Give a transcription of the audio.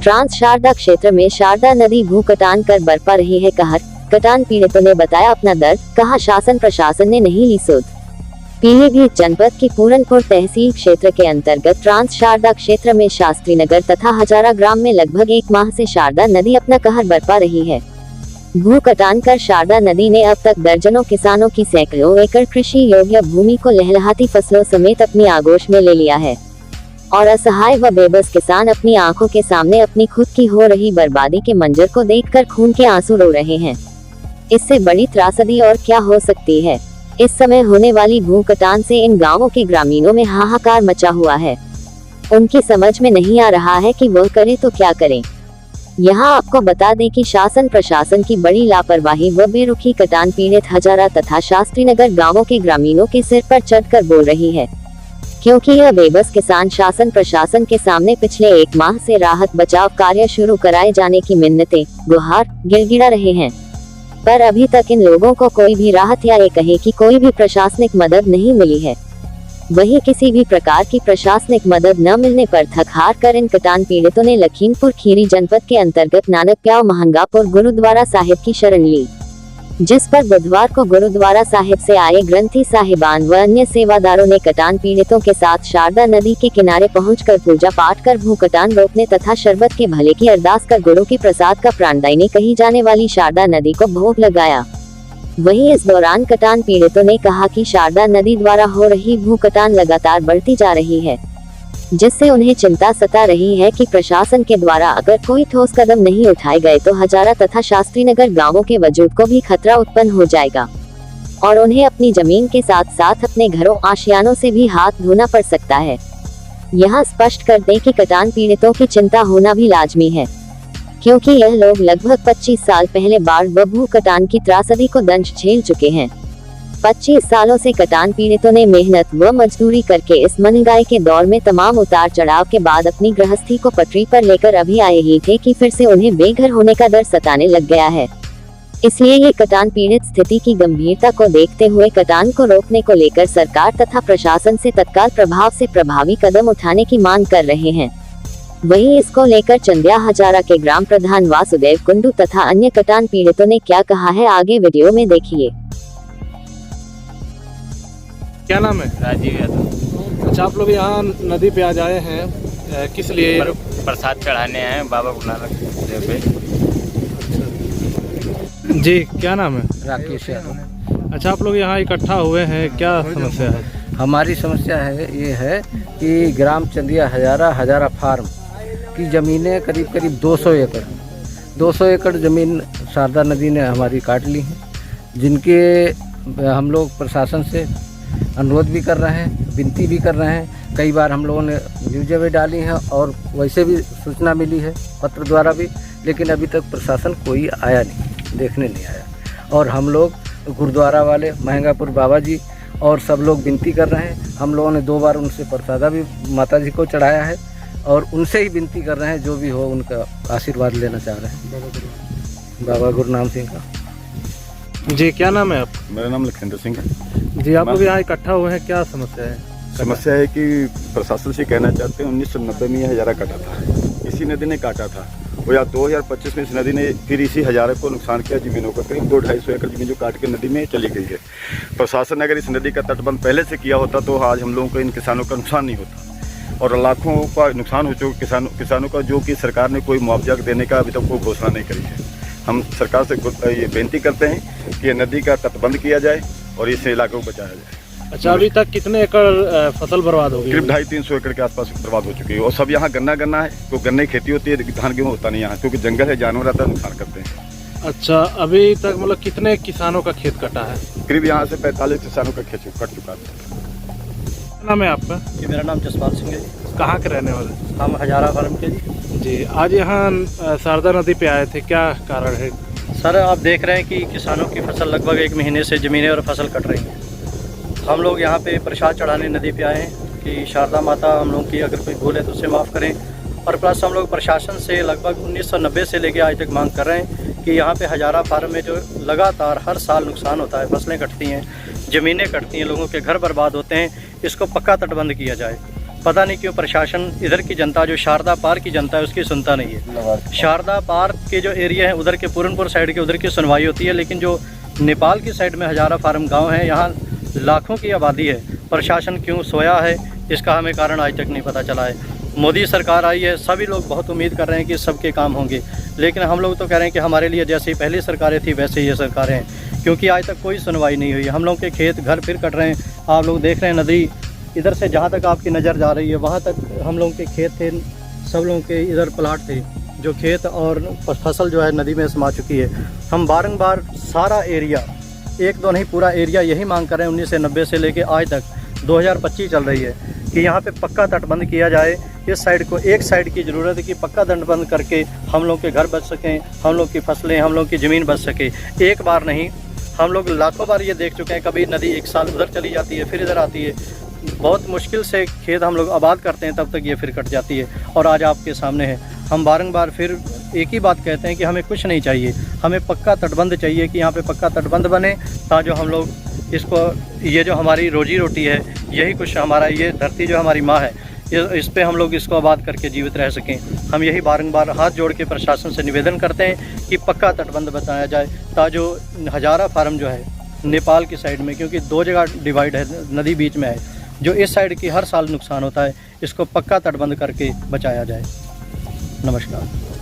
Trans Sharda क्षेत्र में शारदा नदी भू कटान कर बरपा रही है कहर। कटान पीड़ितों ने बताया अपना दर्द, कहा शासन प्रशासन ने नहीं ली सुध। पीलीभीत जनपद की पूरनपुर तहसील क्षेत्र के अंतर्गत ट्रांस शारदा क्षेत्र में शास्त्री नगर तथा हजारा ग्राम में लगभग 1 माह से शारदा नदी अपना कहर बरपा रही है। भू कटान कर शारदा नदी ने अब तक दर्जनों किसानों की सैकड़ों एकड़ कृषि योग्य भूमि को लहलहाती फसलों समेत अपनी आगोश में ले लिया है और असहाय व बेबस किसान अपनी आंखों के सामने अपनी खुद की हो रही बर्बादी के मंजर को देखकर खून के आंसू रो रहे हैं। इससे बड़ी त्रासदी और क्या हो सकती है। इस समय होने वाली भू कटान से इन गांवों के ग्रामीणों में हाहाकार मचा हुआ है। उनकी समझ में नहीं आ रहा है कि वो करे तो क्या करें। यहाँ आपको बता दें कि शासन प्रशासन की बड़ी लापरवाही व बेरुखी कटान पीड़ित हजारा तथा शास्त्री नगर गाँवों के ग्रामीणों के सिर पर चढ़कर बोल रही है, क्योंकि यह बेबस किसान शासन प्रशासन के सामने पिछले 1 माह से राहत बचाव कार्य शुरू कराए जाने की मिन्नतें गुहार गिड़गिड़ा रहे हैं, पर अभी तक इन लोगों को कोई भी राहत या ये कहे कि कोई भी प्रशासनिक मदद नहीं मिली है। वहीं किसी भी प्रकार की प्रशासनिक मदद न मिलने पर थक हार कर इन कटान पीड़ितों ने लखीमपुर खीरी जनपद के अंतर्गत नानक प्याव महंगापुर गुरुद्वारा साहिब की शरण ली, जिस पर बुधवार को गुरुद्वारा साहिब से आए ग्रंथी साहिबान व अन्य सेवादारों ने कटान पीड़ितों के साथ शारदा नदी के किनारे पहुंचकर पूजा पाठ कर भू कटान रोकने तथा शरबत के भले की अरदास कर गुरु के प्रसाद का प्राणदायिनी कही जाने वाली शारदा नदी को भोग लगाया। वहीं इस दौरान कटान पीड़ितों ने कहा कि शारदा नदी द्वारा हो रही भू कटान लगातार बढ़ती जा रही है, जिससे उन्हें चिंता सता रही है कि प्रशासन के द्वारा अगर कोई ठोस कदम नहीं उठाए गए तो हजारा तथा शास्त्री नगर गाँवों के वजूद को भी खतरा उत्पन्न हो जाएगा और उन्हें अपनी जमीन के साथ साथ अपने घरों आशियानों से भी हाथ धोना पड़ सकता है। यहाँ स्पष्ट कर दें कि कटान पीड़ितों की चिंता होना भी लाजमी है, क्योंकि यह लोग लगभग 25 साल पहले बाढ़ व भू कटान की त्रासदी को दंश झेल चुके हैं। 25 सालों से कटान पीड़ितों ने मेहनत व मजदूरी करके इस महंगाई के दौर में तमाम उतार चढ़ाव के बाद अपनी गृहस्थी को पटरी पर लेकर अभी आए ही थे कि फिर से उन्हें बेघर होने का डर सताने लग गया है। इसलिए ये कटान पीड़ित स्थिति की गंभीरता को देखते हुए कटान को रोकने को लेकर सरकार तथा प्रशासन से तत्काल प्रभाव से प्रभावी कदम उठाने की मांग कर रहे हैं। वहीं इसको लेकर चंदिया हजारा के ग्राम प्रधान वासुदेव कुंडू तथा अन्य कटान पीड़ितों ने क्या कहा है, आगे वीडियो में देखिए। क्या नाम है? राजीव यादव। अच्छा, आप लोग यहाँ नदी पे आज आए हैं, किस लिए? प्रसाद चढ़ाने आए हैं बाबा गुरु नानक देव पे। जी, क्या नाम है? राकेश यादव। अच्छा, आप लोग यहाँ इकट्ठा हुए हैं, क्या समस्या है? हमारी समस्या है ये है कि ग्राम चंदिया हजारा फार्म की ज़मीनें करीब 200 एकड़ ज़मीन शारदा नदी ने हमारी काट ली है, जिनके हम लोग प्रशासन से अनुरोध भी कर रहे हैं, विनती भी कर रहे हैं। कई बार हम लोगों ने न्यूज़ें भी डाली हैं और वैसे भी सूचना मिली है पत्र द्वारा भी, लेकिन अभी तक प्रशासन कोई आया नहीं, देखने नहीं आया। और हम लोग गुरुद्वारा वाले महंगापुर बाबा जी और सब लोग विनती कर रहे हैं। हम लोगों ने 2 बार उनसे प्रसादा भी माता जी को चढ़ाया है और उनसे ही विनती कर रहे हैं, जो भी हो उनका आशीर्वाद लेना चाह रहे हैं बाबा गुरनाम सिंह का। जी, क्या नाम है आप? मेरा नाम लखिंदर सिंह है। जी, आप लोग यहाँ इकट्ठा हुए हैं, क्या समस्या है? समस्या है कि प्रशासन से कहना चाहते हैं 1990 में यह हजारा काटा था, इसी नदी ने काटा था और या 2025 में इस नदी ने फिर इसी हजारे को नुकसान किया। जमीनों का करीब 200-250 एकड़ जमीन जो काट के नदी में चली गई है। प्रशासन ने अगर इस नदी का तटबंध पहले से किया होता तो आज हम लोगों को इन किसानों का नुकसान नहीं होता और लाखों का नुकसान हो चुका किसानों का, जो कि सरकार ने कोई मुआवजा देने का अभी तक कोई घोषणा नहीं करी है। हम सरकार से ये बेनती करते हैं कि नदी का तटबंध किया जाए और इस इलाके को बचाया जाए। अच्छा, अभी तक कितने एकड़ फसल बर्बाद हो गई? करीब 250-300 एकड़ के आसपास बर्बाद हो चुकी है और सब यहाँ गन्ना है, तो गन्ने की खेती होती है, धान गेहूँ होता नहीं यहाँ, क्योंकि जंगल है, जानवर आता है, नुकसान करते हैं। अच्छा, अभी तक मतलब कितने किसानों का खेत कटा है? करीब यहाँ से 45 किसानों का खेत कट चुका है। क्या नाम है आपका? जी, मेरा नाम जसपाल सिंह है जी। कहाँ के रहने वाले? हम हजारा फार्म के जी। जी, आज यहाँ शारदा नदी पे आए थे, क्या कारण है? सर, आप देख रहे हैं कि किसानों की फसल लगभग 1 महीने से ज़मीनें और फसल कट रही हैं। हम लोग यहाँ पे प्रसाद चढ़ाने नदी पे आए हैं कि शारदा माता हम लोग की अगर कोई भूल है तो उससे माफ़ करें। और प्लस हम लोग प्रशासन से लगभग 1990 से लेकर आज तक मांग कर रहे हैं कि यहाँ पे हजारा फार्म में जो लगातार हर साल नुकसान होता है, फसलें कटती हैं, ज़मीनें कटती हैं, लोगों के घर बर्बाद होते हैं, इसको पक्का तटबंध किया जाए। पता नहीं क्यों प्रशासन इधर की जनता, जो शारदा पार की जनता है, उसकी सुनता नहीं है। शारदा पार के जो एरिया है उधर के पूरनपुर साइड के, उधर की सुनवाई होती है, लेकिन जो नेपाल की साइड में हजारा फार्म गांव है, यहाँ लाखों की आबादी है। प्रशासन क्यों सोया है, इसका हमें कारण आज तक नहीं पता चला है। मोदी सरकार आई है, सभी लोग बहुत उम्मीद कर रहे हैं कि सबके काम होंगे, लेकिन हम लोग तो कह रहे हैं कि हमारे लिए जैसे ही पहली सरकारें थी वैसे ही ये सरकारें हैं, क्योंकि आज तक कोई सुनवाई नहीं हुई। हम लोग के खेत घर फिर कट रहे हैं। आप लोग देख रहे हैं नदी इधर से जहाँ तक आपकी नज़र जा रही है वहाँ तक हम लोगों के खेत थे, सब लोगों के इधर प्लाट थे, जो खेत और फसल जो है नदी में समा चुकी है। हम बारंबार सारा एरिया, एक दो नहीं पूरा एरिया यही मांग कर रहे हैं 1990 से लेके आज तक 2025 चल रही है कि यहाँ पे पक्का तटबंध किया जाए। इस साइड को एक साइड की ज़रूरत है कि पक्का तटबंध करके हम लोग के घर बच सकें, हम लोग की फसलें, हम लोग की ज़मीन बच सके। एक बार नहीं, हम लोग लाखों बार ये देख चुके हैं, कभी नदी एक साल उधर चली जाती है फिर इधर आती है, बहुत मुश्किल से खेत हम लोग आबाद करते हैं, तब तक ये फिर कट जाती है। और आज आपके सामने है। हम बारंबार फिर एक ही बात कहते हैं कि हमें कुछ नहीं चाहिए, हमें पक्का तटबंध चाहिए कि यहाँ पे पक्का तटबंध बने, ताकि हम लोग इसको, ये जो हमारी रोजी रोटी है, यही कुछ हमारा, ये धरती जो हमारी माँ है, इस पे हम लोग इसको आबाद करके जीवित रह सकें। हम यही बारंबार हाथ जोड़ के प्रशासन से निवेदन करते हैं कि पक्का तटबंध बताया जाए, ताकि जो हजारा फार्म जो है नेपाल की साइड में, क्योंकि दो जगह डिवाइड है, नदी बीच में है, जो इस साइड की हर साल नुकसान होता है, इसको पक्का तटबंध करके बचाया जाए। नमस्कार।